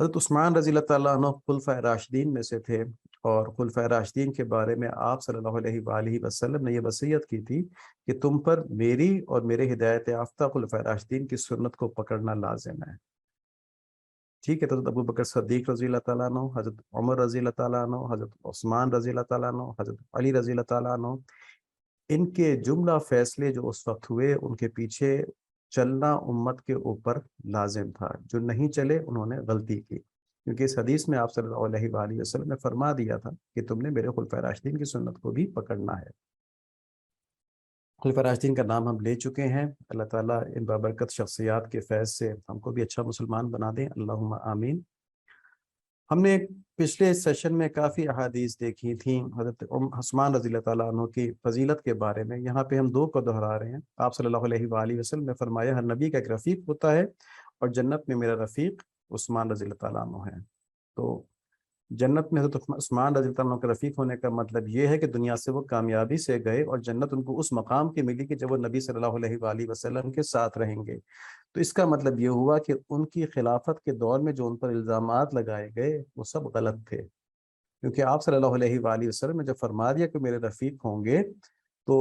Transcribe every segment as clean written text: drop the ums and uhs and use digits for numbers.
حضرت عثمان رضی اللہ تعالیٰ عنہ خلفائے راشدین میں سے تھے، اور خلفائے راشدین کے بارے میں آپ صلی اللہ علیہ وآلہ وسلم نے یہ وصیت کی تھی کہ تم پر میری اور میرے ہدایت یافتہ خلفائے راشدین کی سنت کو پکڑنا لازم ہے۔ ٹھیک ہے، تو حضرت ابو بکر صدیق رضی اللہ تعالیٰ عنہ، حضرت عمر رضی اللہ تعالیٰ عنہ، حضرت عثمان رضی اللہ تعالیٰ عنہ، حضرت علی رضی اللہ تعالیٰ عنہ، ان کے جملہ فیصلے جو اس وقت ہوئے ان کے پیچھے چلنا امت کے اوپر لازم تھا۔ جو نہیں چلے انہوں نے غلطی کی، کیونکہ اس حدیث میں آپ صلی اللہ علیہ وآلہ وسلم نے فرما دیا تھا کہ تم نے میرے خلفائے راشدین کی سنت کو بھی پکڑنا ہے۔ خلفائے راشدین کا نام ہم لے چکے ہیں۔ اللہ تعالیٰ ان بابرکت شخصیات کے فیض سے ہم کو بھی اچھا مسلمان بنا دیں، اللہم آمین۔ ہم نے پچھلے سیشن میں کافی احادیث دیکھی تھیں حضرت عثمان رضی اللہ تعالیٰ عنہ کی فضیلت کے بارے میں۔ یہاں پہ ہم دو کو دہرا رہے ہیں۔ آپ صلی اللہ علیہ وآلہ وسلم نے فرمایا ہر نبی کا ایک رفیق ہوتا ہے، اور جنت میں میرا رفیق عثمان رضی اللہ تعالیٰ عنہ ہے۔ تو جنت میں حضرت عثمان رضی اللہ عنہ کا رفیق ہونے کا مطلب یہ ہے کہ دنیا سے وہ کامیابی سے گئے، اور جنت ان کو اس مقام کی ملی کہ جب وہ نبی صلی اللہ علیہ وآلہ وسلم کے ساتھ رہیں گے۔ تو اس کا مطلب یہ ہوا کہ ان کی خلافت کے دور میں جو ان پر الزامات لگائے گئے وہ سب غلط تھے، کیونکہ آپ صلی اللہ علیہ وآلہ وسلم نے جب فرما دیا کہ میرے رفیق ہوں گے تو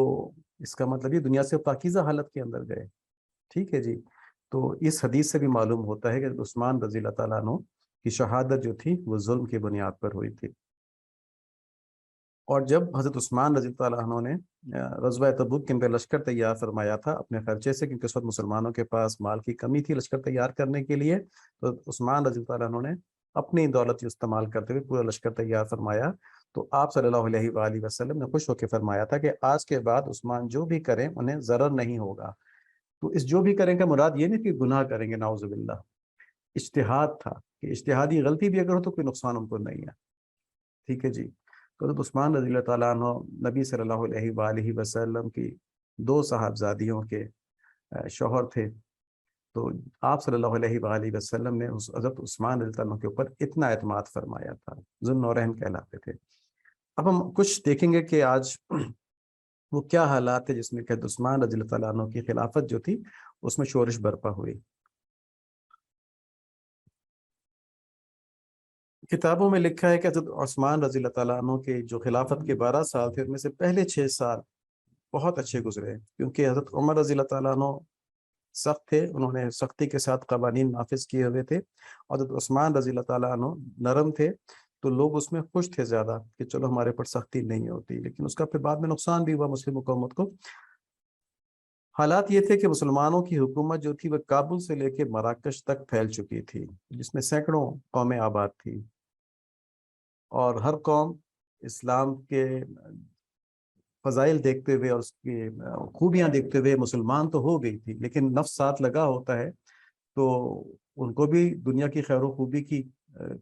اس کا مطلب یہ دنیا سے پاکیزہ حالت کے اندر گئے۔ ٹھیک ہے جی، تو اس حدیث سے بھی معلوم ہوتا ہے کہ عثمان رضی اللہ تعالیٰ عنہ کی شہادت جو تھی وہ ظلم کی بنیاد پر ہوئی تھی۔ اور جب حضرت عثمان رضی اللہ عنہ نے غزوہ تبوک کے اندر لشکر تیار فرمایا تھا اپنے خرچے سے، کیونکہ اس وقت مسلمانوں کے پاس مال کی کمی تھی لشکر تیار کرنے کے لیے، تو عثمان رضی اللہ عنہ نے اپنی دولت استعمال کرتے ہوئے پورا لشکر تیار فرمایا۔ تو آپ صلی اللہ علیہ وآلہ وسلم نے خوش ہو کے فرمایا تھا کہ آج کے بعد عثمان جو بھی کریں انہیں ضرر نہیں ہوگا۔ تو اس جو بھی کریں کا مراد یہ نہیں کہ گناہ کریں گے، نعوذ باللہ، اجتہاد تھا کہ اجتہادی غلطی بھی اگر ہو تو کوئی نقصان ان کو نہیں ہے۔ ٹھیک ہے جی، تو حضرت عثمان رضی اللہ تعالیٰ عنہ نبی صلی اللہ علیہ وآلہ وسلم کی دو صاحبزادیوں کے شوہر تھے۔ تو آپ صلی اللہ علیہ وآلہ وسلم نے حضرت عثمان رضی اللہ عنہ کے اوپر اتنا اعتماد فرمایا تھا، ذو النورین کہلاتے تھے۔ اب ہم کچھ دیکھیں گے کہ آج وہ کیا حالات ہے جس میں کہ عثمان رضی اللہ تعالیٰ عنہ کی خلافت جو تھی اس میں شورش برپا ہوئی۔ کتابوں میں لکھا ہے کہ حضرت عثمان رضی اللہ تعالیٰ عنہ کے جو خلافت کے 12 سال تھے ان میں سے پہلے 6 سال بہت اچھے گزرے، کیونکہ حضرت عمر رضی اللہ تعالیٰ عنہ سخت تھے، انہوں نے سختی کے ساتھ قوانین نافذ کیے ہوئے تھے، اور حضرت عثمان رضی اللہ تعالیٰ عنہ نرم تھے، تو لوگ اس میں خوش تھے زیادہ کہ چلو ہمارے پر سختی نہیں ہوتی، لیکن اس کا پھر بعد میں نقصان بھی ہوا مسلم حکومت کو۔ حالات یہ تھے کہ مسلمانوں کی حکومت جو تھی وہ کابل سے لے کے مراکش تک پھیل چکی تھی، جس میں سینکڑوں قومیں آباد تھی، اور ہر قوم اسلام کے فضائل دیکھتے ہوئے اور اس کی خوبیاں دیکھتے ہوئے مسلمان تو ہو گئی تھی، لیکن نفس ساتھ لگا ہوتا ہے تو ان کو بھی دنیا کی خیر و خوبی کی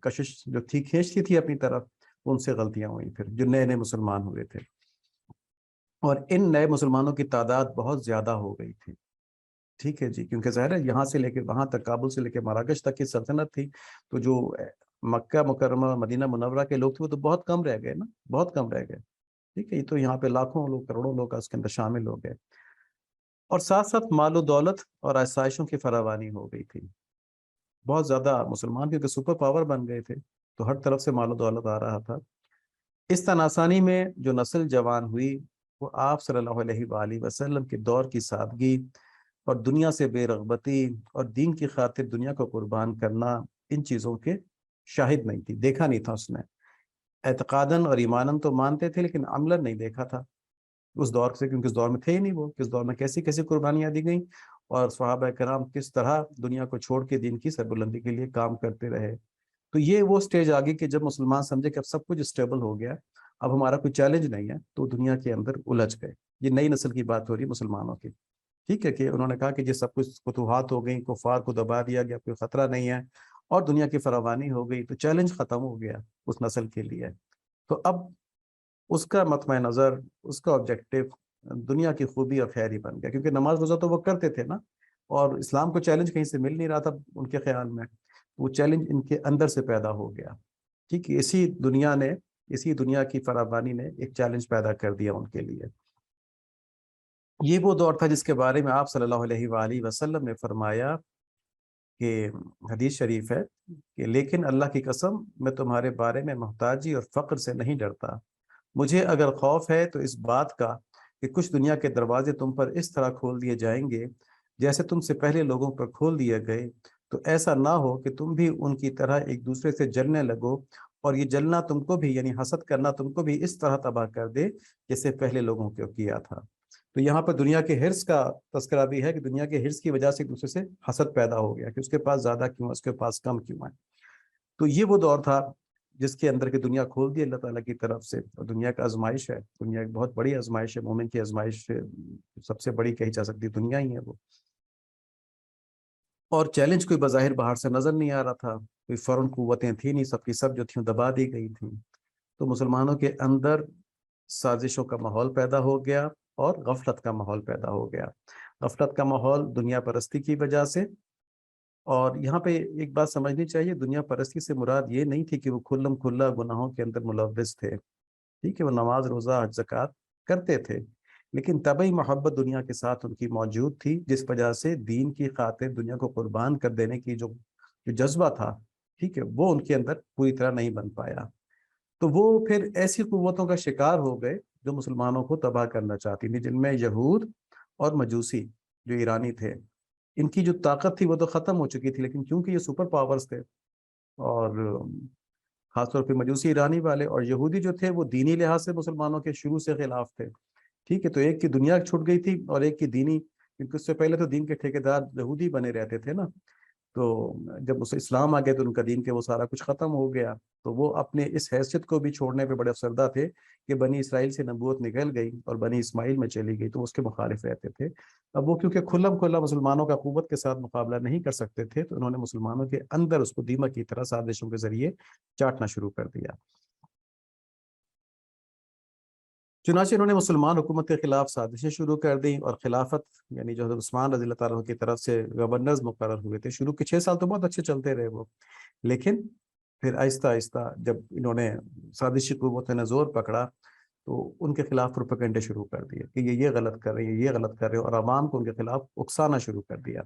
کشش جو تھی کھینچتی تھی اپنی طرف، ان سے غلطیاں ہوئیں پھر جو نئے نئے مسلمان ہوئے تھے، اور ان نئے مسلمانوں کی تعداد بہت زیادہ ہو گئی تھی۔ ٹھیک ہے جی، کیونکہ ظاہر ہے یہاں سے لے کے وہاں تک، کابل سے لے کے مراکش تک کی سلطنت تھی، تو جو مکہ مکرمہ مدینہ منورہ کے لوگ تھے وہ تو بہت کم رہ گئے نا، بہت کم رہ گئے۔ ٹھیک ہے، یہ تو یہاں پہ لاکھوں لوگ، کروڑوں لوگ اس کے اندر شامل ہو گئے، اور ساتھ ساتھ مال و دولت اور آسائشوں کی فراوانی ہو گئی تھی، بہت زیادہ مسلمان کیونکہ سپر پاور بن گئے تھے تو ہر طرف سے مال و دولت آ رہا تھا۔ اس تناسانی میں جو نسل جوان ہوئی وہ آپ صلی اللہ علیہ وآلہ وسلم کے دور کی سادگی اور دنیا سے بے رغبتی اور دین کی خاطر دنیا کو قربان کرنا، ان چیزوں کے شاہد نہیں تھی، دیکھا نہیں تھا اس نے۔ اعتقاداً اور ایماناً تو مانتے تھے لیکن عملاً نہیں دیکھا تھا اس دور سے، کیونکہ اس دور میں تھے ہی نہیں وہ، کس دور میں کیسی کیسی قربانیاں دی گئیں، اور صحابہ کرام کس طرح دنیا کو چھوڑ کے دین کی سربلندی کے لیے کام کرتے رہے۔ تو یہ وہ سٹیج آگی کہ جب مسلمان سمجھے کہ اب سب کچھ اسٹیبل ہو گیا، اب ہمارا کوئی چیلنج نہیں ہے، تو دنیا کے اندر الجھ گئے۔ یہ نئی نسل کی بات ہو رہی ہے مسلمانوں کی، ٹھیک ہے، کہ انہوں نے کہا کہ یہ سب کچھ فتوحات ہو گئی، کفار کو دبا دیا گیا، کوئی خطرہ نہیں ہے، اور دنیا کی فراوانی ہو گئی، تو چیلنج ختم ہو گیا اس نسل کے لیے۔ تو اب اس کا مطمع نظر، اس کا آبجیکٹو دنیا کی خوبی اور خیر ہی بن گیا، کیونکہ نماز روزہ تو وہ کرتے تھے نا، اور اسلام کو چیلنج کہیں سے مل نہیں رہا تھا ان کے خیال میں، وہ چیلنج ان کے اندر سے پیدا ہو گیا۔ ٹھیک ہے، اسی دنیا کی فراوانی نے ایک چیلنج پیدا کر دیا ان کے لیے۔ یہ وہ دور تھا جس کے بارے میں آپ صلی اللہ علیہ وآلہ وسلم نے فرمایا کہ حدیث شریف ہے کہ لیکن اللہ کی قسم میں تمہارے بارے میں محتاجی اور فقر سے نہیں ڈرتا، مجھے اگر خوف ہے تو اس بات کا کہ کچھ دنیا کے دروازے تم پر اس طرح کھول دیے جائیں گے جیسے تم سے پہلے لوگوں پر کھول دیے گئے، تو ایسا نہ ہو کہ تم بھی ان کی طرح ایک دوسرے سے جلنے لگو، اور یہ جلنا تم کو بھی یعنی حسد کرنا تم کو بھی اس طرح تباہ کر دے جیسے پہلے لوگوں کو کیا تھا۔ تو یہاں پر دنیا کے حرص کا تذکرہ بھی ہے کہ دنیا کے حرص کی وجہ سے ایک دوسرے سے حسد پیدا ہو گیا کہ اس کے پاس زیادہ کیوں ہے، اس کے پاس کم کیوں ہے۔ تو یہ وہ دور تھا جس کے اندر کی دنیا کھول دی اللہ تعالیٰ کی طرف سے، اور دنیا کا آزمائش ہے، دنیا ایک بہت بڑی آزمائش ہے، مومن کی آزمائش سب سے بڑی کہی جا سکتی دنیا ہی ہے وہ۔ اور چیلنج کوئی بظاہر باہر سے نظر نہیں آ رہا تھا، کوئی فورن قوتیں تھیں نہیں، سب کی سب جو تھیں دبا دی گئی تھیں۔ تو مسلمانوں کے اندر سازشوں کا ماحول پیدا ہو گیا اور غفلت کا ماحول پیدا ہو گیا، غفلت کا ماحول دنیا پرستی کی وجہ سے۔ اور یہاں پہ ایک بات سمجھنی چاہیے، دنیا پرستی سے مراد یہ نہیں تھی کہ وہ کھلم کھلا گناہوں کے اندر ملوث تھے، ٹھیک ہے، وہ نماز روزہ حج زکوٰۃ کرتے تھے، لیکن طبعی محبت دنیا کے ساتھ ان کی موجود تھی، جس وجہ سے دین کی خاطر دنیا کو قربان کر دینے کی جو جذبہ تھا، ٹھیک ہے، وہ ان کے اندر پوری طرح نہیں بن پایا۔ تو وہ پھر ایسی قوتوں کا شکار ہو گئے جو مسلمانوں کو تباہ کرنا چاہتی تھی، جن میں یہود اور مجوسی جو ایرانی تھے، ان کی جو طاقت تھی وہ تو ختم ہو چکی تھی، لیکن کیونکہ یہ سپر پاورز تھے، اور خاص طور پہ مجوسی ایرانی والے اور یہودی جو تھے وہ دینی لحاظ سے مسلمانوں کے شروع سے خلاف تھے، ٹھیک ہے، تو ایک کی دنیا چھوٹ گئی تھی اور ایک کی دینی، کیونکہ اس سے پہلے تو دین کے ٹھیکیدار یہودی بنے رہتے تھے نا، تو جب اسے اسلام آ گیا تو ان کا دین کے وہ سارا کچھ ختم ہو گیا، تو وہ اپنے اس حیثیت کو بھی چھوڑنے پہ بڑے افسردہ تھے کہ بنی اسرائیل سے نبوت نکل گئی اور بنی اسماعیل میں چلی گئی، تو اس کے مخالف رہتے تھے۔ اب وہ کیونکہ کھلم کھلا مسلمانوں کا قوت کے ساتھ مقابلہ نہیں کر سکتے تھے، تو انہوں نے مسلمانوں کے اندر اس کو دیمک کی طرح سازشوں کے ذریعے چاٹنا شروع کر دیا۔ چنانچہ انہوں نے مسلمان حکومت کے خلاف سازشیں شروع کر دیں، اور خلافت یعنی جو حضرت عثمان رضی اللہ تعالیٰ کی طرف سے گورنرز مقرر ہوئے تھے، شروع کے 6 سال تو بہت اچھے چلتے رہے وہ، لیکن پھر آہستہ آہستہ جب انہوں نے سازشی قوتوں نے زور پکڑا تو ان کے خلاف پروپیگنڈے شروع کر دیے کہ یہ غلط کر رہے ہیں، یہ غلط کر رہے ہیں، اور عوام کو ان کے خلاف اکسانا شروع کر دیا۔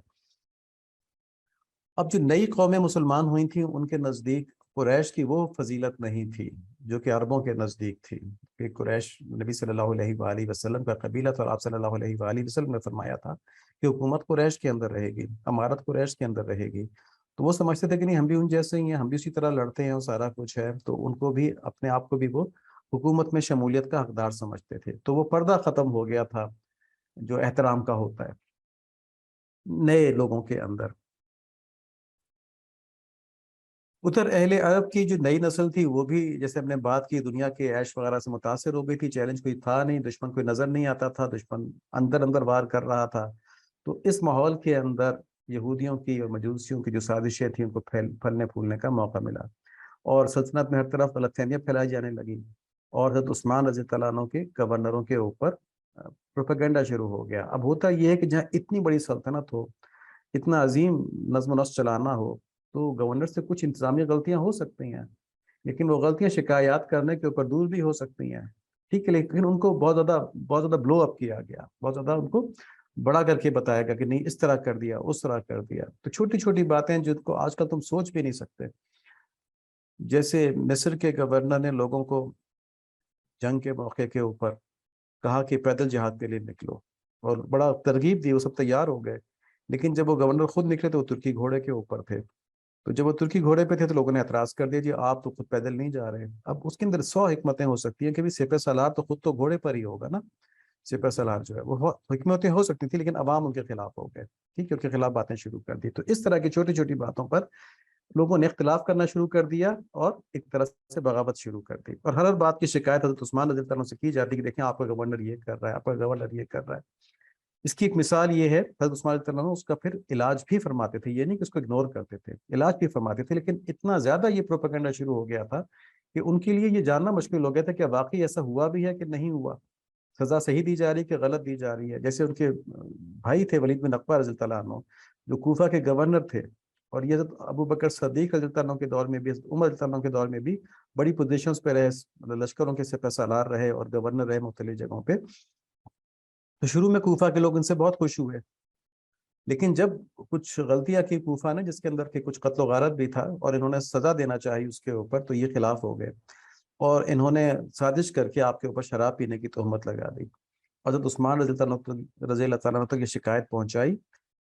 اب جو نئی قومیں مسلمان ہوئی تھیں ان کے نزدیک قریش کی وہ فضیلت نہیں تھی جو کہ عربوں کے نزدیک تھی، کہ قریش نبی صلی اللہ علیہ وآلہ وسلم کا قبیلہ تھا، اور آپ صلی اللہ علیہ وآلہ وسلم نے فرمایا تھا کہ حکومت قریش کے اندر رہے گی، امارت قریش کے اندر رہے گی، تو وہ سمجھتے تھے کہ نہیں ہم بھی ان جیسے ہی ہیں، ہم بھی اسی طرح لڑتے ہیں اور سارا کچھ ہے، تو ان کو بھی اپنے آپ کو بھی وہ حکومت میں شمولیت کا حقدار سمجھتے تھے۔ تو وہ پردہ ختم ہو گیا تھا جو احترام کا ہوتا ہے نئے لوگوں کے اندر۔ ادھر اہل عرب کی جو نئی نسل تھی وہ بھی جیسے ہم نے بات کی دنیا کے عیش وغیرہ سے متاثر ہو گئی تھی، چیلنج کوئی تھا نہیں، دشمن کوئی نظر نہیں آتا تھا، دشمن اندر اندر وار کر رہا تھا، تو اس ماحول کے اندر یہودیوں کی اور مجوسیوں کی جو سازشیں تھیں ان کو پھلنے پھولنے کا موقع ملا، اور سلطنت میں ہر طرف غلط فہمیاں پھیلائی جانے لگی، اور حضرت عثمان رضی اللہ عنہ کے گورنروں کے اوپر پروپیگنڈا شروع ہو گیا۔ اب ہوتا یہ ہے کہ جہاں اتنی بڑی سلطنت ہو، اتنا عظیم نظم و نسق چلانا ہو، تو گورنر سے کچھ انتظامی غلطیاں ہو سکتی ہیں، لیکن وہ غلطیاں شکایات کرنے کے اوپر دور بھی ہو سکتی ہیں، ٹھیک ہے، لیکن ان کو بہت زیادہ بلو اپ کیا گیا، بہت زیادہ ان کو بڑا کر کے بتایا گیا کہ نہیں اس طرح کر دیا، اس طرح کر دیا، تو چھوٹی چھوٹی باتیں جن کو آج کل تم سوچ بھی نہیں سکتے، جیسے مصر کے گورنر نے لوگوں کو جنگ کے موقع کے اوپر کہا کہ پیدل جہاد کے لیے نکلو، اور بڑا ترغیب دی، وہ سب تیار ہو گئے، لیکن جب وہ گورنر خود نکلے تو وہ ترکی گھوڑے کے اوپر تھے، تو جب وہ ترکی گھوڑے پہ تھے تو لوگوں نے اعتراض کر دیا جی آپ تو خود پیدل نہیں جا رہے۔ اب اس کے اندر 100 حکمتیں ہو سکتی ہیں کہ سپہ سالار تو خود تو گھوڑے پر ہی ہوگا نا، سپہ سالار جو ہے وہ حکمتیں ہو سکتی تھی، لیکن عوام ان کے خلاف ہو گئے، ٹھیک ہے، ان کے خلاف باتیں شروع کر دی، تو اس طرح کی چھوٹی چھوٹی باتوں پر لوگوں نے اختلاف کرنا شروع کر دیا اور ایک طرح سے بغاوت شروع کر دی، اور ہر بات کی شکایت حضرت عثمان رضی اللہ عنہ سے کی جاتی کہ دیکھیں آپ کا گورنر یہ کر رہا ہے، آپ کا گورنر یہ کر رہا ہے۔ اس کی ایک مثال یہ ہے حضرت عثمان رضی اللہ عنہ اس کا پھر علاج بھی فرماتے تھے، یہ نہیں کہ اس کو اگنور کرتے تھے، علاج بھی فرماتے تھے، لیکن اتنا زیادہ یہ پروپیگنڈا شروع ہو گیا تھا کہ ان کے لیے یہ جاننا مشکل ہو گیا تھا کہ واقعی ایسا ہوا بھی ہے کہ نہیں ہوا، سزا صحیح دی جا رہی کہ غلط دی جا رہی ہے۔ جیسے ان کے بھائی تھے ولید بن عقبہ رضی اللہ عنہ جو کوفہ کے گورنر تھے، اور یہ حضرت ابو بکر صدیق رضی اللہ عنہ کے دور میں بھی، حضرت عمر رضی اللہ عنہ کے دور میں بھی بڑی پوزیشنز پہ رہے، لشکروں کے سپہ سالار رہے اور گورنر رہے مختلف جگہوں پہ، تو شروع میں کوفہ کے لوگ ان سے بہت خوش ہوئے، لیکن جب کچھ غلطیاں کی کوفہ نے، جس کے اندر کہ کچھ قتل و غارت بھی تھا اور انہوں نے سزا دینا چاہی اس کے اوپر، تو یہ خلاف ہو گئے اور انہوں نے سازش کر کے آپ کے اوپر شراب پینے کی تہمت لگا دی۔ حضرت عثمان رضی اللہ تعالیٰ عنہ تک یہ شکایت پہنچائی،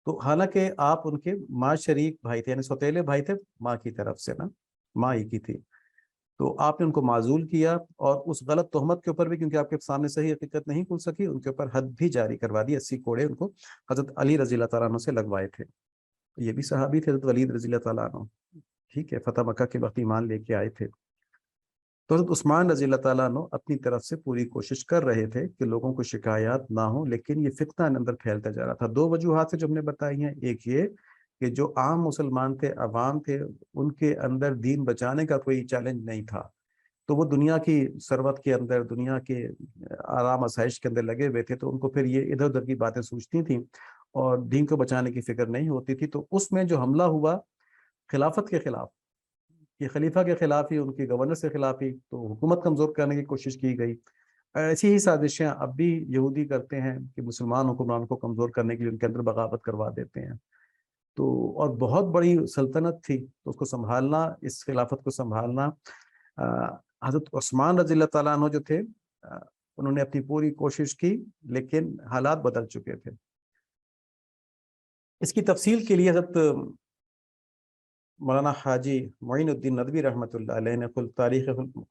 تو حالانکہ آپ ان کے ماں شریک بھائی تھے، یعنی سوتیلے بھائی تھے ماں کی طرف سے نا، ماں ہی کی تھی، تو آپ نے ان کو معزول کیا اور اس غلط تہمت کے اوپر بھی، کیونکہ آپ کے سامنے صحیح حقیقت نہیں کھل سکی، ان کے اوپر حد بھی جاری کروا دی، 80 کوڑے ان کو حضرت علی رضی اللہ تعالیٰ عنہ سے لگوائے تھے۔ یہ بھی صحابی تھے، حضرت ولید رضی اللہ تعالیٰ عنہ، ٹھیک ہے، فتح مکہ کے وقت ایمان لے کے آئے تھے۔ تو حضرت عثمان رضی اللہ تعالیٰ عنہ اپنی طرف سے پوری کوشش کر رہے تھے کہ لوگوں کو شکایات نہ ہوں، لیکن یہ فتنہ اندر پھیلتا جا رہا تھا۔ دو وجوہات سے جو ہم نے بتائی ہیں، ایک یہ کہ جو عام مسلمان تھے، عوام تھے، ان کے اندر دین بچانے کا کوئی چیلنج نہیں تھا، تو وہ دنیا کی ثروت کے اندر، دنیا کے آرام آسائش کے اندر لگے ہوئے تھے، تو ان کو پھر یہ ادھر ادھر کی باتیں سوچتی تھیں اور دین کو بچانے کی فکر نہیں ہوتی تھی۔ تو اس میں جو حملہ ہوا خلافت کے خلاف، یہ خلیفہ کے خلاف ہی، ان کی گورنر سے خلاف ہی، تو حکومت کمزور کرنے کی کوشش کی گئی۔ ایسی ہی سازشیں اب بھی یہودی کرتے ہیں کہ مسلمان حکمران کو کمزور کرنے کے لیے ان کے اندر بغاوت کروا دیتے ہیں۔ تو اور بہت بڑی سلطنت تھی، تو اس کو سنبھالنا، اس خلافت کو سنبھالنا، حضرت عثمان رضی اللہ تعالیٰ عنہ جو تھے، انہوں نے اپنی پوری کوشش کی، لیکن حالات بدل چکے تھے۔ اس کی تفصیل کے لیے حضرت مولانا حاجی معین الدین ندوی رحمۃ اللہ علیہ نے تاریخ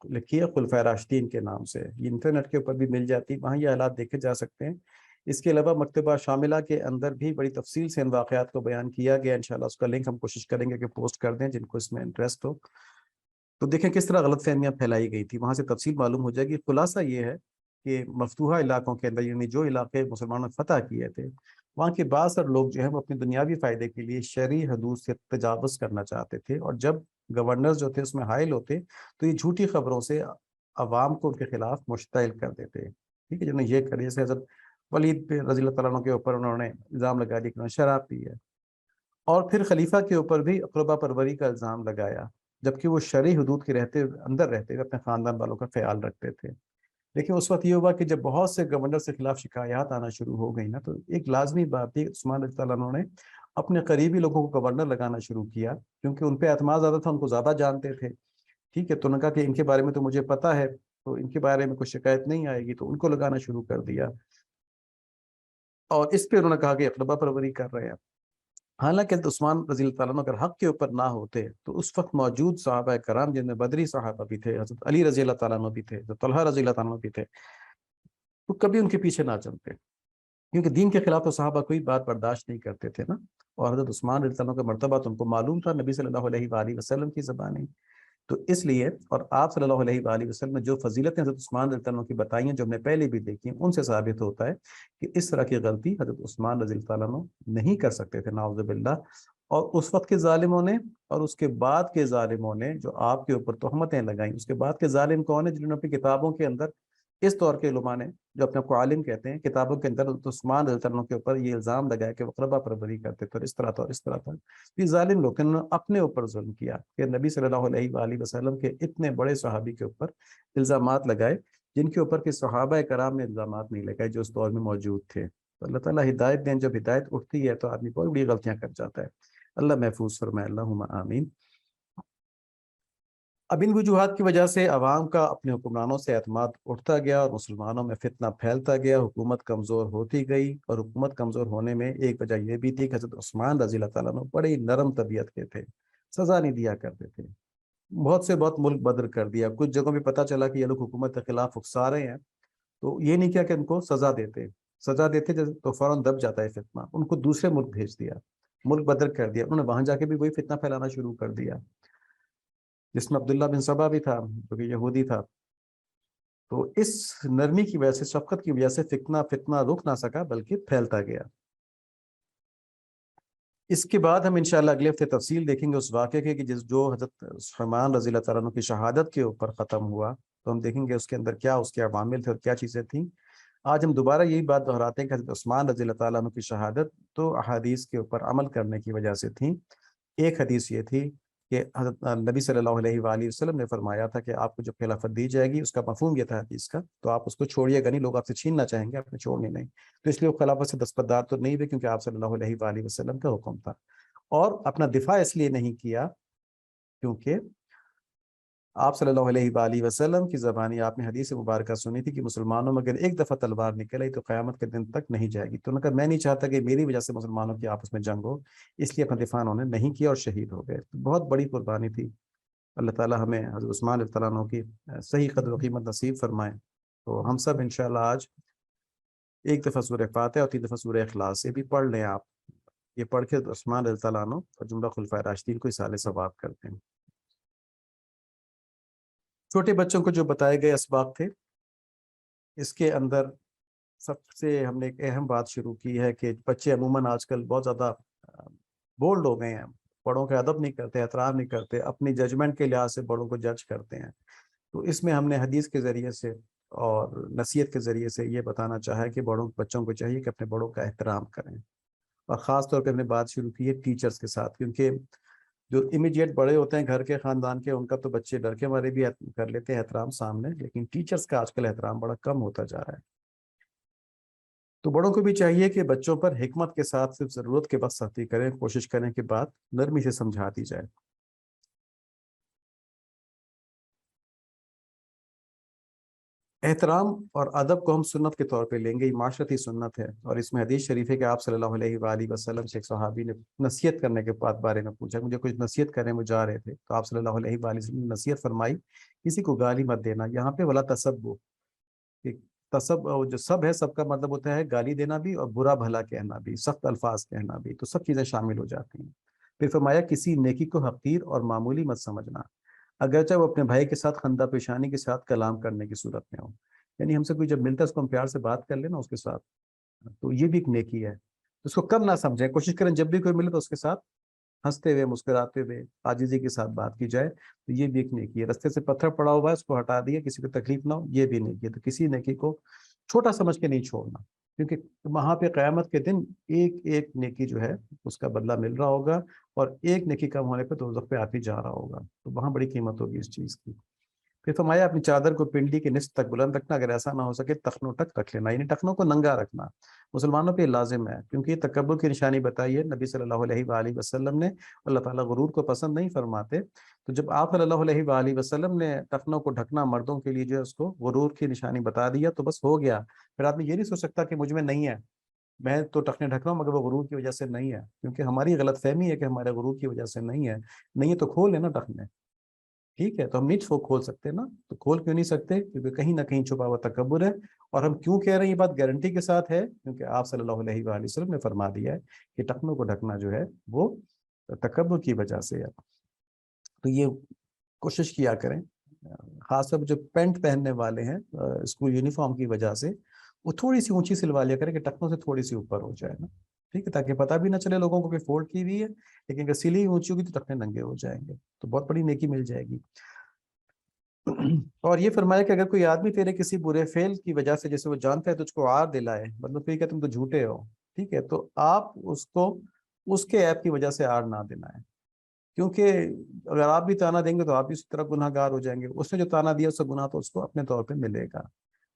لکھی ہے خلفائے راشدین کے نام سے، یہ انٹرنیٹ کے اوپر بھی مل جاتی، وہاں یہ حالات دیکھے جا سکتے ہیں۔ اس کے علاوہ مکتبہ شاملہ کے اندر بھی بڑی تفصیل سے ان واقعات کو بیان کیا گیا، انشاءاللہ اس کا لنک ہم کوشش کریں گے کہ پوسٹ کر دیں جن کو اس میں انٹرسٹ ہو۔ تو دیکھیں کس طرح غلط فہمیاں پھیلائی گئی تھی، وہاں سے تفصیل معلوم ہو جائے گی۔ خلاصہ یہ ہے کہ مفتوحہ علاقوں کے اندر، یعنی جو علاقے مسلمانوں نے فتح کیے تھے، وہاں کے بعض سر لوگ جو ہیں وہ اپنے دنیاوی فائدے کے لیے شرعی حدود سے تجاوز کرنا چاہتے تھے، اور جب گورنرز جو تھے اس میں حائل ہوتے تو یہ جھوٹی خبروں سے عوام کو ان کے خلاف مشتعل کر دیتے، ٹھیک ہے، جنہوں نے یہ کری، جیسے حضرت ولید پہ رضی اللہ تعالیٰ عنہ کے اوپر انہوں نے الزام لگا دیا کہ انہوں نے شراب پی ہے، اور پھر خلیفہ کے اوپر بھی اقربا پروری کا الزام لگایا، جبکہ وہ شرعی حدود کے اندر رہتے ہوئے اپنے خاندان والوں کا خیال رکھتے تھے۔ لیکن اس وقت یہ ہوا کہ جب بہت سے گورنر سے خلاف شکایات آنا شروع ہو گئی نا، تو ایک لازمی بات تھی، عثمان رضی اللہ عنہ نے اپنے قریبی لوگوں کو گورنر لگانا شروع کیا، کیونکہ ان پہ اعتماد زیادہ تھا، ان کو زیادہ جانتے تھے، ٹھیک ہے، تو انہوں نے کہا کہ ان کے بارے میں تو مجھے پتا ہے، تو ان کے بارے میں کوئی شکایت نہیں آئے گی، تو ان کو لگانا شروع کر دیا، اور اس پہ انہوں نے کہا کہ اقربا پروری کر رہے ہیں۔ حالانکہ عثمان رضی اللہ تعالیٰ عنہ اگر حق کے اوپر نہ ہوتے تو اس وقت موجود صحابہ کرام، جن میں بدری صحابہ بھی تھے، حضرت علی رضی اللہ تعالیٰ عنہ بھی تھے، حضرت طلحہ رضی اللہ تعالیٰ عنہ بھی تھے، تو کبھی ان کے پیچھے نہ چلتے، کیونکہ دین کے خلاف تو صحابہ کوئی بات برداشت نہیں کرتے تھے نا، اور حضرت عثمان رضی اللہ عنہ کا مرتبہ تو ان کو معلوم تھا نبی صلی اللہ علیہ وآلہ وسلم کی زبانی، تو اس لیے، اور آپ صلی اللہ علیہ وآلہ وسلم نے جو فضیلتیں حضرت عثمان رضی اللہ عنہ کی بتائی ہیں، جو ہم نے پہلے بھی دیکھی ہیں، ان سے ثابت ہوتا ہے کہ اس طرح کی غلطی حضرت عثمان رضی اللہ عنہ نہیں کر سکتے تھے، نعوذ باللہ۔ اور اس وقت کے ظالموں نے اور اس کے بعد کے ظالموں نے جو آپ کے اوپر تہمتیں لگائیں، اس کے بعد کے ظالم کون ہیں؟ جنہوں نے اپنی کتابوں کے اندر، اس دور کے علماء نے جو اپنے کو عالم کہتے ہیں، کتابوں کے اندر حضرت عثمان رضی اللہ عنہ کے اوپر یہ الزام لگایا کہ وہ اقربا پروری کرتے تھے، اور اس طرح تھا اور اس طرح تھا۔ یہ ظالم لوگ انہوں نے اپنے اوپر ظلم کیا کہ نبی صلی اللہ علیہ وآلہ وسلم کے اتنے بڑے صحابی کے اوپر الزامات لگائے، جن کے اوپر کہ صحابہ کرام نے الزامات نہیں لگائے جو اس دور میں موجود تھے۔ تو اللہ تعالیٰ ہدایت دیں، جب ہدایت اٹھتی ہے تو آدمی بہت بڑی غلطیاں کر جاتا ہے، اللہ محفوظ فرمائے، اللہم آمین۔ اب ان وجوہات کی وجہ سے عوام کا اپنے حکمرانوں سے اعتماد اٹھتا گیا اور مسلمانوں میں فتنہ پھیلتا گیا، حکومت کمزور ہوتی گئی، اور حکومت کمزور ہونے میں ایک وجہ یہ بھی تھی کہ حضرت عثمان رضی اللہ تعالیٰ عنہ بڑی نرم طبیعت کے تھے، سزا نہیں دیا کرتے تھے، بہت سے بہت ملک بدر کر دیا، کچھ جگہوں پہ پتہ چلا کہ یہ لوگ حکومت کے خلاف اکسا رہے ہیں، تو یہ نہیں کیا کہ ان کو سزا دیتے تو فوراً دب جاتا ہے فتنہ، ان کو دوسرے ملک بھیج دیا، ملک بدر کر دیا، انہوں نے وہاں جا کے بھی وہی فتنہ پھیلانا شروع کر دیا، جس میں عبداللہ بن سبا بھی تھا جو کہ یہودی تھا۔ تو اس نرمی کی وجہ سے، شفقت کی وجہ سے فتنہ رک نہ سکا بلکہ پھیلتا گیا۔ اس کے بعد ہم انشاءاللہ اگلے ہفتے تفصیل دیکھیں گے اس واقعے کے کہ جو حضرت عثمان رضی اللہ تعالیٰ عنہ کی شہادت کے اوپر ختم ہوا، تو ہم دیکھیں گے اس کے اندر کیا اس کے عوامل تھے اور کیا چیزیں تھیں۔ آج ہم دوبارہ یہی بات دہراتے ہیں کہ حضرت عثمان رضی اللہ تعالیٰ عنہ کی شہادت تو احادیث کے اوپر عمل کرنے کی وجہ سے تھی۔ ایک حدیث یہ تھی کہ حضرت نبی صلی اللہ علیہ وآلہ وسلم نے فرمایا تھا کہ آپ کو جب خلافت دی جائے گی، اس کا مفہوم یہ تھا حدیث کا، تو آپ اس کو چھوڑیے گا نہیں، لوگ آپ سے چھیننا چاہیں گے، آپ نے چھوڑنی نہیں. تو اس لیے وہ خلافت سے دستبردار تو نہیں ہوئے، کیونکہ آپ صلی اللہ علیہ وآلہ وسلم کا حکم تھا. اور اپنا دفاع اس لیے نہیں کیا کیونکہ آپ صلی اللہ علیہ وآلہ وسلم کی زبانی آپ نے حدیث مبارکہ سنی تھی کہ مسلمانوں میں اگر ایک دفعہ تلوار نکل آئی تو قیامت کے دن تک نہیں جائے گی. تو انہوں نے کہا میں نہیں چاہتا کہ میری وجہ سے مسلمانوں کی آپس میں جنگ ہو، اس لیے اپنا دفاع انہوں نے نہیں کیا اور شہید ہو گئے. بہت بڑی قربانی تھی. اللہ تعالی ہمیں حضرت عثمان رضی اللہ عنہ کی صحیح قدر و قیمت نصیب فرمائے. تو ہم سب انشاءاللہ آج ایک دفعہ سورہ فاتحہ اور 3 دفعہ سورہ اخلاص، یہ بھی پڑھ لیں آپ. یہ پڑھ کے عثمان رضی اللہ عنہ اور جملہ خلفائے راشدین کو اصالہ ثواب کرتے ہیں. چھوٹے بچوں کو جو بتائے گئے اسباق تھے، اس کے اندر سب سے ہم نے ایک اہم بات شروع کی ہے کہ بچے عموماً آج کل بہت زیادہ بولڈ ہو گئے ہیں، بڑوں کا ادب نہیں کرتے، احترام نہیں کرتے، اپنی ججمنٹ کے لحاظ سے بڑوں کو جج کرتے ہیں. تو اس میں ہم نے حدیث کے ذریعے سے اور نصیحت کے ذریعے سے یہ بتانا چاہا ہے کہ بچوں کو چاہیے کہ اپنے بڑوں کا احترام کریں. اور خاص طور پہ ہم نے بات شروع کی ہے ٹیچرز کے ساتھ، کیونکہ جو امیڈیٹ بڑے ہوتے ہیں گھر کے خاندان کے، ان کا تو بچے ڈر کے مارے بھی کر لیتے ہیں احترام سامنے، لیکن ٹیچرز کا آج کل احترام بڑا کم ہوتا جا رہا ہے. تو بڑوں کو بھی چاہیے کہ بچوں پر حکمت کے ساتھ صرف ضرورت کے وقت سختی کریں، کوشش کریں کہ بات نرمی سے سمجھا دی جائے. احترام اور ادب کو ہم سنت کے طور پہ لیں گے، یہ معاشرتی سنت ہے. اور اس میں حدیث شریف ہے کہ آپ صلی اللہ علیہ وآلہ وسلم سے ایک صحابی نے نصیحت کرنے کے بارے میں پوچھا، مجھے کچھ نصیحت کریں، وہ جا رہے تھے، تو آپ صلی اللہ علیہ وآلہ وسلم نے نصیحت فرمائی کسی کو گالی مت دینا. یہاں پہ ولا تسبو، جو سب ہے، سب کا مطلب ہوتا ہے گالی دینا بھی اور برا بھلا کہنا بھی، سخت الفاظ کہنا بھی، تو سب چیزیں شامل ہو جاتی ہیں. پھر فرمایا کسی نیکی کو حقیر اور معمولی مت سمجھنا، اگرچہ وہ اپنے بھائی کے ساتھ خندہ پیشانی کے ساتھ کلام کرنے کی صورت میں ہو. یعنی ہم سے کوئی جب ملتا ہے اس کو ہم پیار سے بات کر لیں نا اس کے ساتھ، تو یہ بھی ایک نیکی ہے. تو اس کو کم نہ سمجھیں، کوشش کریں جب بھی کوئی ملے تو اس کے ساتھ ہنستے ہوئے، مسکراتے ہوئے، عاجزی کے ساتھ بات کی جائے. تو یہ بھی ایک نیکی ہے. رستے سے پتھر پڑا ہوا ہے، اس کو ہٹا دیا، کسی کو تکلیف نہ ہو، یہ بھی نیکی ہے. تو کسی نیکی کو چھوٹا سمجھ کے نہیں چھوڑنا، کیونکہ وہاں پہ قیامت کے دن ایک ایک نیکی جو ہے اس کا بدلہ مل رہا ہوگا، اور ایک نیکی کم ہونے پہ دوزخ پہ آتی جا رہا ہوگا. تو وہاں بڑی قیمت ہوگی اس چیز کی. پھر فرمایا اپنی چادر کو پنڈلی کے نصف تک بلند رکھنا، اگر ایسا نہ ہو سکے ٹخنوں تک رکھ لینا، یعنی ٹخنوں کو ننگا رکھنا مسلمانوں پہ لازم ہے، کیونکہ یہ تکبر کی نشانی بتائی ہے نبی صلی اللہ علیہ وآلہ وسلم نے. اللہ تعالیٰ غرور کو پسند نہیں فرماتے. تو جب آپ صلی اللہ علیہ وآلہ وسلم نے ٹخنوں کو ڈھکنا مردوں کے لیے جو ہے اس کو غرور کی نشانی بتا دیا تو بس ہو گیا. پھر آدمی یہ نہیں سوچ سکتا کہ مجھ میں نہیں ہے، میں تو ٹخنے ڈھک رہا ہوں مگر وہ غرور کی وجہ سے نہیں ہے، کیونکہ ہماری غلط فہمی ہے کہ ہمارے غرور کی وجہ سے نہیں ہے. نہیں ہے تو کھول لینا ٹخنے، ٹھیک ہے. تو ہم نہیں کھول سکتے نا، تو کھول کیوں نہیں سکتے؟ کیونکہ کہیں نہ کہیں چھپا ہوا تکبر ہے. اور ہم کیوں کہہ رہے ہیں یہ بات گارنٹی کے ساتھ ہے؟ کیونکہ آپ صلی اللہ علیہ وآلہ وسلم نے فرما دیا ہے کہ ٹخنوں کو ڈھکنا جو ہے وہ تکبر کی وجہ سے ہے. تو یہ کوشش کیا کریں، خاص طور پہ جو پینٹ پہننے والے ہیں اسکول یونیفارم کی وجہ سے، وہ تھوڑی سی اونچی سلوا لیا کریں کہ ٹخنوں سے تھوڑی سی اوپر ہو جائے نا، ٹھیک ہے، تاکہ پتہ بھی نہ چلے لوگوں کو کہ فولڈ کی ہوئی ہے. لیکن اگر سلی اونچی ہوگی تو ٹخنے ننگے ہو جائیں گے، تو بہت بڑی نیکی مل جائے گی. اور یہ فرمایا کہ اگر کوئی آدمی تیرے کسی برے فعل کی وجہ سے، جیسے وہ جانتا ہے تجھ کو عار دلائے، مطلب کہ تم تو جھوٹے ہو، ٹھیک ہے، تو آپ اس کو اس کے عیب کی وجہ سے عار نہ دینا ہے. کیونکہ اگر آپ بھی تانا دیں گے تو آپ بھی اسی طرح گناہ گار ہو جائیں گے. اس نے جو تانا دیا اس سے گناہ تو اس کو اپنے طور پہ ملے گا.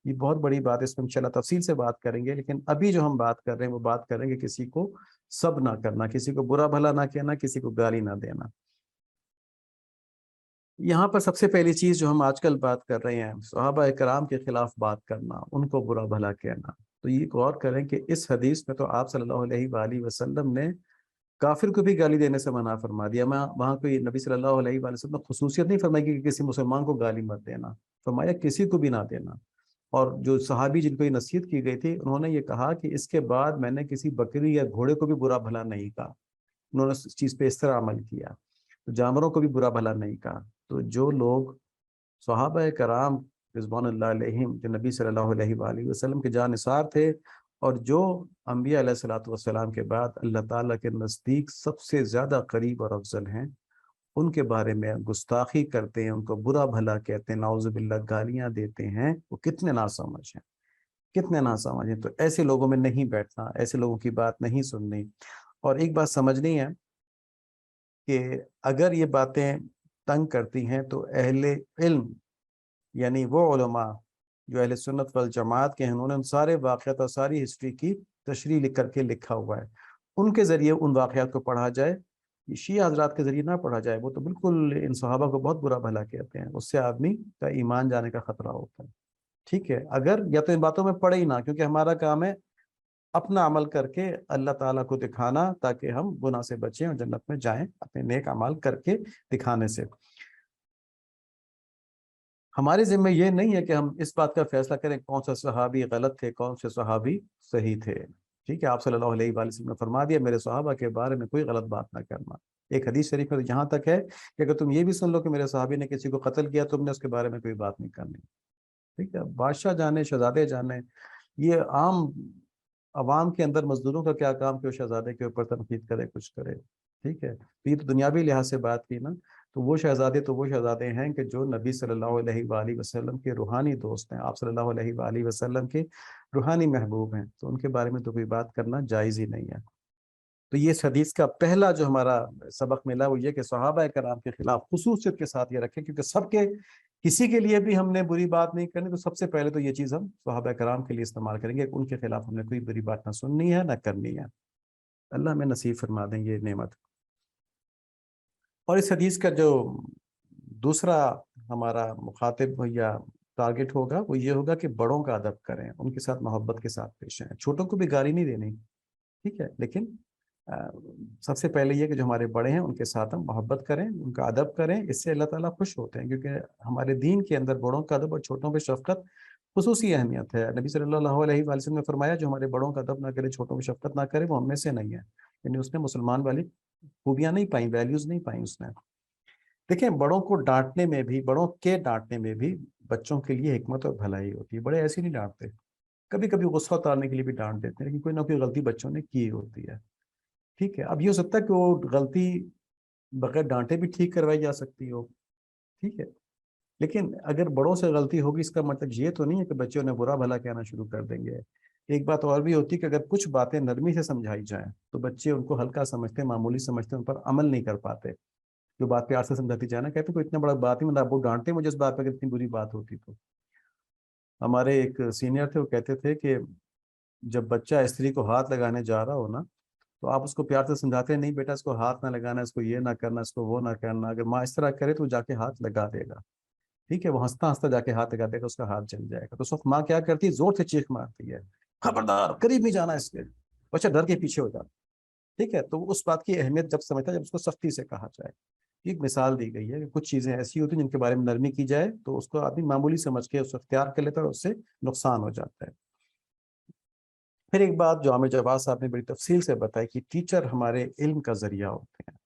یہ بہت بڑی بات ہے، اس میں انشاءاللہ تفصیل سے بات کریں گے. لیکن ابھی جو ہم بات کر رہے ہیں وہ بات کریں گے کسی کو سب نہ کرنا، کسی کو برا بھلا نہ کہنا، کسی کو گالی نہ دینا. یہاں پر سب سے پہلی چیز جو ہم آج کل بات کر رہے ہیں، صحابہ کرام کے خلاف بات کرنا، ان کو برا بھلا کہنا. تو یہ غور کریں کہ اس حدیث میں تو آپ صلی اللہ علیہ وآلہ وسلم نے کافر کو بھی گالی دینے سے منع فرما دیا. میں وہاں کوئی نبی صلی اللہ علیہ وآلہ وسلم نے خصوصیت نہیں فرمائی کہ کسی مسلمان کو گالی مت دینا، فرمایا کسی کو بھی نہ دینا. اور جو صحابی جن کو یہ نصیحت کی گئی تھی انہوں نے یہ کہا کہ اس کے بعد میں نے کسی بکری یا گھوڑے کو بھی برا بھلا نہیں کہا. انہوں نے اس چیز پہ اس طرح عمل کیا. تو جانوروں کو بھی برا بھلا نہیں کہا. تو جو لوگ صحابہ کرام رضوان اللہ علیہم جو نبی صلی اللہ علیہ وآلہ وسلم کے جانثار تھے، اور جو انبیاء علیہ الصلوۃ والسلام کے بعد اللہ تعالیٰ کے نزدیک سب سے زیادہ قریب اور افضل ہیں، ان کے بارے میں گستاخی کرتے ہیں، ان کو برا بھلا کہتے ہیں، نعوذ باللہ گالیاں دیتے ہیں، وہ کتنے ناسمجھ ہیں، کتنے ناسمجھ ہیں. تو ایسے لوگوں میں نہیں بیٹھنا، ایسے لوگوں کی بات نہیں سننی. اور ایک بات سمجھنی ہے کہ اگر یہ باتیں تنگ کرتی ہیں تو اہل علم یعنی وہ علماء جو اہل سنت والجماعت کے ہیں، انہوں نے ان سارے واقعات اور ساری ہسٹری کی تشریح لکھ کر کے لکھا ہوا ہے، ان کے ذریعے ان واقعات کو پڑھا جائے، یہ شیعہ حضرات کے ذریعے نہ پڑھا جائے، وہ تو بالکل ان صحابہ کو بہت برا بھلا کہتے ہیں، اس سے آدمی کا ایمان جانے کا خطرہ ہوتا ہے۔ ٹھیک ہے، اگر یا تو ان باتوں میں پڑے ہی نہ، کیونکہ ہمارا کام ہے اپنا عمل کر کے اللہ تعالیٰ کو دکھانا تاکہ ہم گناہ سے بچیں اور جنت میں جائیں اپنے نیک اعمال کر کے دکھانے سے۔ ہمارے ذمہ یہ نہیں ہے کہ ہم اس بات کا فیصلہ کریں کون سا صحابی غلط تھے کون سے صحابی صحیح تھے۔ ٹھیک ہے، آپ صلی اللہ علیہ وآلہ وسلم نے فرما دیا میرے صحابہ کے بارے میں کوئی غلط بات نہ کرنا۔ ایک حدیث شریف میں یہاں تک ہے کہ اگر تم یہ بھی سن لو کہ میرے صحابی نے کسی کو قتل کیا، تم نے اس کے بارے میں کوئی بات نہیں کرنی۔ ٹھیک ہے، بادشاہ جانے شہزادے جانے، یہ عام عوام کے اندر مزدوروں کا کیا کام کہ وہ شہزادے کے اوپر تنقید کرے کچھ کرے۔ ٹھیک ہے، تو یہ تو دنیاوی لحاظ سے بات کی نا، تو وہ شہزادے ہیں کہ جو نبی صلی اللہ علیہ وآلہ وسلم کے روحانی دوست ہیں، آپ صلی اللہ علیہ وآلہ وسلم کے روحانی محبوب ہیں، تو ان کے بارے میں تو کوئی بات کرنا جائز ہی نہیں ہے۔ تو یہ اس حدیث کا پہلا جو ہمارا سبق ملا وہ یہ کہ صحابہ کرام کے خلاف خصوصیت کے ساتھ یہ رکھیں، کیونکہ سب کے کسی کے لیے بھی ہم نے بری بات نہیں کرنی، تو سب سے پہلے تو یہ چیز ہم صحابہ کرام کے لیے استعمال کریں گے، ان کے خلاف ہم نے کوئی بری بات نہ سننی ہے نہ کرنی ہے۔ اللہ ہمیں نصیب فرما دیں یہ نعمت۔ اور اس حدیث کا جو دوسرا ہمارا مخاطب یا ٹارگٹ ہوگا وہ یہ ہوگا کہ بڑوں کا ادب کریں، ان کے ساتھ محبت کے ساتھ پیش آئیں، چھوٹوں کو بھی گالی نہیں دینی، ٹھیک ہے، لیکن سب سے پہلے یہ کہ جو ہمارے بڑے ہیں ان کے ساتھ ہم محبت کریں، ان کا ادب کریں، اس سے اللہ تعالیٰ خوش ہوتے ہیں، کیونکہ ہمارے دین کے اندر بڑوں کا ادب اور چھوٹوں پہ شفقت خصوصی اہمیت ہے۔ نبی صلی اللہ علیہ وسلم نے فرمایا جو ہمارے بڑوں کا ادب نہ کرے، چھوٹوں پہ شفقت نہ کرے، وہ ہم میں سے نہیں ہے، یعنی اس نے مسلمان والی خوبیاں نہیں پائیں، ویلیوز نہیں پائیں اس نے۔ دیکھیں، بڑوں کو ڈانٹنے میں بھی، بڑوں کے ڈانٹنے میں بھی بچوں کے لیے حکمت اور بھلائی ہوتی ہے۔ بڑے ایسے نہیں ڈانٹتے، کبھی کبھی غصہ اتارنے کے لیے بھی ڈانٹ دیتے ہیں، لیکن کوئی نہ کوئی غلطی بچوں نے کی ہوتی ہے۔ ٹھیک ہے، اب یہ ہو سکتا ہے کہ وہ غلطی بغیر ڈانٹے بھی ٹھیک کروائی جا سکتی ہو، ٹھیک ہے، لیکن اگر بڑوں سے غلطی ہوگی اس کا مطلب یہ تو نہیں ہے کہ بچوں نے برا بھلا کہنا شروع کر دیں گے۔ ایک بات اور بھی ہوتی ہے کہ اگر کچھ باتیں نرمی سے سمجھائی جائیں تو بچے ان کو ہلکا سمجھتے ہیں، معمولی سمجھتے ہیں، ان پر عمل نہیں کر پاتے۔ جو بات پیار سے سمجھاتی جائے نا، کہتے کوئی اتنا بڑا بات نہیں، مطلب وہ ڈانٹتے مجھے اس بات پہ کہ اتنی بری بات ہوتی۔ تو ہمارے ایک سینئر تھے، وہ کہتے تھے کہ جب بچہ استری کو ہاتھ لگانے جا رہا ہو نا، تو آپ اس کو پیار سے سمجھاتے ہیں نہیں بیٹا اس کو ہاتھ نہ لگانا، اس کو یہ نہ کرنا، اس کو وہ نہ کرنا، اگر ماں اس طرح کرے تو جا کے ہاتھ لگا دے گا، ٹھیک ہے، وہ ہنستا ہنستا جا کے ہاتھ لگا دے گا، اس کا ہاتھ جل جائے گا۔ تو اس وقت ماں کیا کرتی ہے، زور سے چیخ مارتی ہے، خبردار قریب نہیں جانا اس کے، بچہ ڈر کے پیچھے ہو جاتا، ٹھیک ہے۔ تو اس بات کی اہمیت جب سمجھتا ہے جب اس کو سختی سے کہا جائے۔ ایک مثال دی گئی ہے کہ کچھ چیزیں ایسی ہوتی ہیں جن کے بارے میں نرمی کی جائے تو اس کو آدمی معمولی سمجھ کے اس کو اختیار کر لیتا ہے اور اس سے نقصان ہو جاتا ہے۔ پھر ایک بات جو عامر جواد صاحب نے بڑی تفصیل سے بتائی کہ ٹیچر ہمارے علم کا ذریعہ ہوتے ہیں،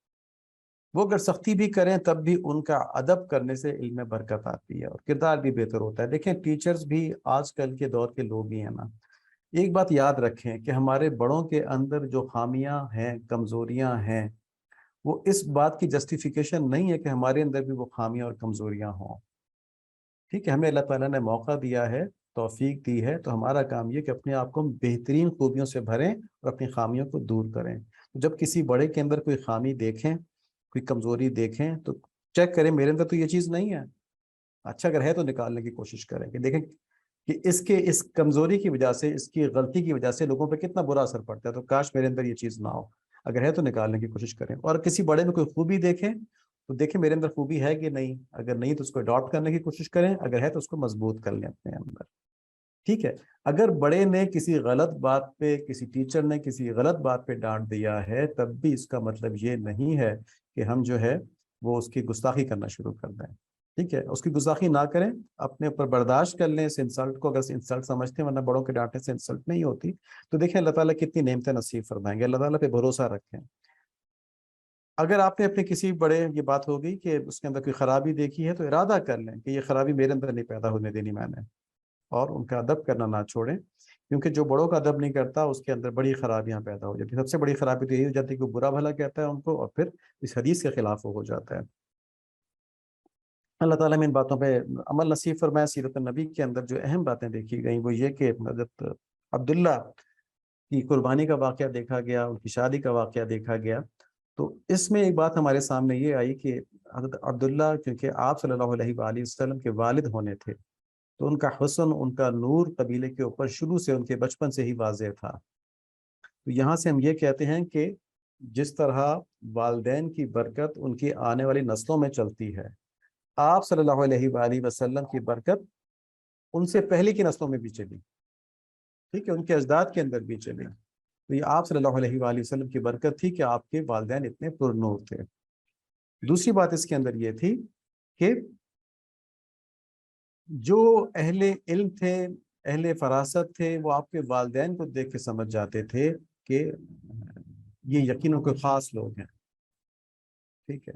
وہ اگر سختی بھی کریں تب بھی ان کا ادب کرنے سے علم میں برکت آتی ہے اور کردار بھی بہتر ہوتا ہے۔ دیکھیں، ٹیچرز بھی آج کل کے دور کے لوگ ہی ہیں نا۔ ایک بات یاد رکھیں کہ ہمارے بڑوں کے اندر جو خامیاں ہیں، کمزوریاں ہیں، وہ اس بات کی جسٹیفیکیشن نہیں ہے کہ ہمارے اندر بھی وہ خامیاں اور کمزوریاں ہوں، ٹھیک ہے۔ ہمیں اللہ تعالیٰ نے موقع دیا ہے، توفیق دی ہے، تو ہمارا کام یہ کہ اپنے آپ کو ہم بہترین خوبیوں سے بھریں اور اپنی خامیوں کو دور کریں۔ جب کسی بڑے کے اندر کوئی خامی دیکھیں، کوئی کمزوری دیکھیں تو چیک کریں میرے اندر تو یہ چیز نہیں ہے، اچھا اگر ہے تو نکالنے کی کوشش کریں کہ دیکھیں کہ اس کمزوری کی وجہ سے، اس کی غلطی کی وجہ سے لوگوں پہ کتنا برا اثر پڑتا ہے، تو کاش میرے اندر یہ چیز نہ ہو، اگر ہے تو نکالنے کی کوشش کریں۔ اور کسی بڑے میں کوئی خوبی دیکھیں تو دیکھیں میرے اندر خوبی ہے کہ نہیں، اگر نہیں تو اس کو اڈاپٹ کرنے کی کوشش کریں، اگر ہے تو اس کو مضبوط کر لیں اپنے اندر، ٹھیک ہے۔ اگر بڑے نے کسی غلط بات پہ، کسی ٹیچر نے کسی غلط بات پہ ڈانٹ دیا ہے، تب بھی اس کا مطلب یہ نہیں ہے کہ ہم جو ہے وہ اس کی گستاخی کرنا شروع کر دیں، ٹھیک ہے۔ اس کی گستاخی نہ کریں، اپنے اوپر برداشت کر لیں اس انسلٹ کو، اگر انسلٹ سمجھتے ہیں، ورنہ بڑوں کے ڈانٹنے سے انسلٹ نہیں ہوتی۔ تو دیکھیں اللہ تعالیٰ کتنی نعمتیں نصیب فرمائیں گے، اللہ تعالیٰ پہ بھروسہ رکھیں۔ اگر آپ نے اپنے کسی بڑے، یہ بات ہوگی کہ اس کے اندر کوئی خرابی دیکھی ہے، تو ارادہ کر لیں کہ یہ خرابی میرے اندر نہیں پیدا ہونے دینی میں نے، اور ان کا ادب کرنا نہ چھوڑیں، کیونکہ جو بڑوں کا ادب نہیں کرتا اس کے اندر بڑی خرابیاں پیدا ہو جاتی ہیں۔ سب سے بڑی خرابی تو یہی ہو جاتی ہے کہ وہ برا بھلا کہتا ہے ان کو اور پھر اس حدیث کے خلاف وہ ہو جاتا ہے۔ اللہ تعالیٰ میں ان باتوں پہ عمل نصیب فرمائے۔ سیرت النبی کے اندر جو اہم باتیں دیکھی گئیں وہ یہ کہ حضرت عبداللہ کی قربانی کا واقعہ دیکھا گیا، ان کی شادی کا واقعہ دیکھا گیا، تو اس میں ایک بات ہمارے سامنے یہ آئی کہ حضرت عبداللہ چونکہ آپ صلی اللہ علیہ وآلہ وسلم کے والد ہونے تھے، تو ان کا حسن، ان کا نور قبیلے کے اوپر شروع سے، ان کے بچپن سے ہی واضح تھا۔ تو یہاں سے ہم یہ کہتے ہیں کہ جس طرح والدین کی برکت ان کی آنے والی نسلوں میں چلتی ہے، آپ صلی اللہ علیہ وآلہ وسلم کی برکت ان سے پہلے کی نسلوں میں بھی چلی، ٹھیک ہے، ان کے اجداد کے اندر بھی چلی۔ تو یہ آپ صلی اللہ علیہ وآلہ وسلم کی برکت تھی کہ آپ کے والدین اتنے پر نور تھے۔ دوسری بات اس کے اندر یہ تھی کہ جو اہل علم تھے، اہل فراست تھے، وہ آپ کے والدین کو دیکھ کے سمجھ جاتے تھے کہ یہ یقیناً کوئی خاص لوگ ہیں، ٹھیک ہے۔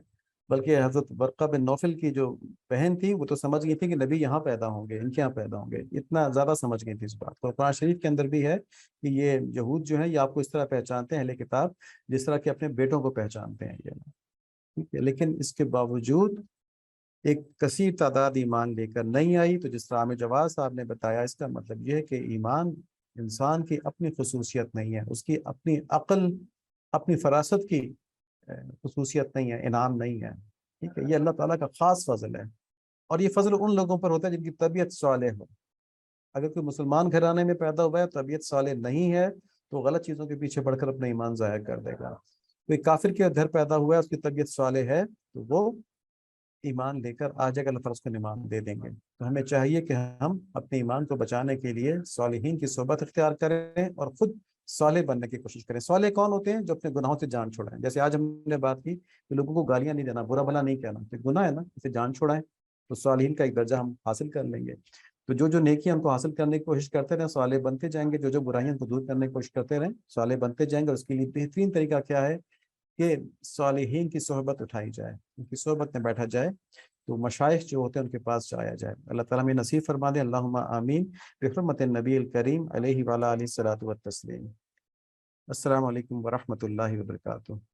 بلکہ حضرت ورقہ بن نوفل کی جو بہن تھی وہ تو سمجھ گئی تھی کہ نبی یہاں پیدا ہوں گے، ان کے یہاں پیدا ہوں گے، اتنا زیادہ سمجھ گئی تھی اس بات کو۔ قرآن شریف کے اندر بھی ہے کہ یہ یہود جو ہیں یہ آپ کو اس طرح پہچانتے ہیں، اہل کتاب، جس طرح کہ اپنے بیٹوں کو پہچانتے ہیں یہ، ٹھیک ہے۔ لیکن اس کے باوجود ایک کثیر تعداد ایمان لے کر نہیں آئی۔ تو جس طرح عامر جواد صاحب نے بتایا، اس کا مطلب یہ ہے کہ ایمان انسان کی اپنی خصوصیت نہیں ہے، اس کی اپنی عقل، اپنی فراست کی خصوصیت نہیں ہے، انعام نہیں ہے، ٹھیک ہے۔ یہ اللہ تعالیٰ کا خاص فضل ہے، اور یہ فضل ان لوگوں پر ہوتا ہے جن کی طبیعت صالح ہو۔ اگر کوئی مسلمان گھرانے میں پیدا ہوا ہے، طبیعت صالح نہیں ہے، تو غلط چیزوں کے پیچھے پڑھ کر اپنا ایمان ضائع کر دے گا۔ کوئی کافر کے گھر پیدا ہوا ہے، اس کی طبیعت صالح ہے، تو وہ ایمان لے کر آ جائے گا، اللہ تعالیٰ اس کو ایمان دے دیں گے۔ تو ہمیں چاہیے کہ ہم اپنے ایمان کو بچانے کے لیے صالحین کی صحبت اختیار کریں اور خود صالح بننے کی کوشش کریں۔ صالح کون ہوتے ہیں؟ جو اپنے گناہوں سے جان چھوڑائیں۔ جیسے آج ہم نے بات کی کہ لوگوں کو گالیاں نہیں دینا، برا بھلا نہیں کہنا، کہ گناہ ہے نا، اسے جان چھوڑائیں، تو صالحین کا ایک درجہ ہم حاصل کر لیں گے۔ تو جو نیکیاں ہم کو حاصل کرنے کی کوشش کرتے رہیں، صالح بنتے جائیں گے، جو برائیاں کو دور کرنے کی کوشش کرتے رہیں، صالح بنتے جائیں گے۔ اور اس کے لیے بہترین طریقہ کیا ہے کہ صالحین کی صحبت اٹھائی جائے، ان کی صحبت میں بیٹھا جائے، تو مشائخ جو ہوتے ہیں ان کے پاس جایا جائے۔ اللہ تعالیٰ ہمیں نصیب فرما دے، اللہم آمین، بحرمت النبی الکریم علیہ وعلیہ الصلوۃ والتسلیم۔ السلام علیکم ورحمۃ اللہ وبرکاتہ۔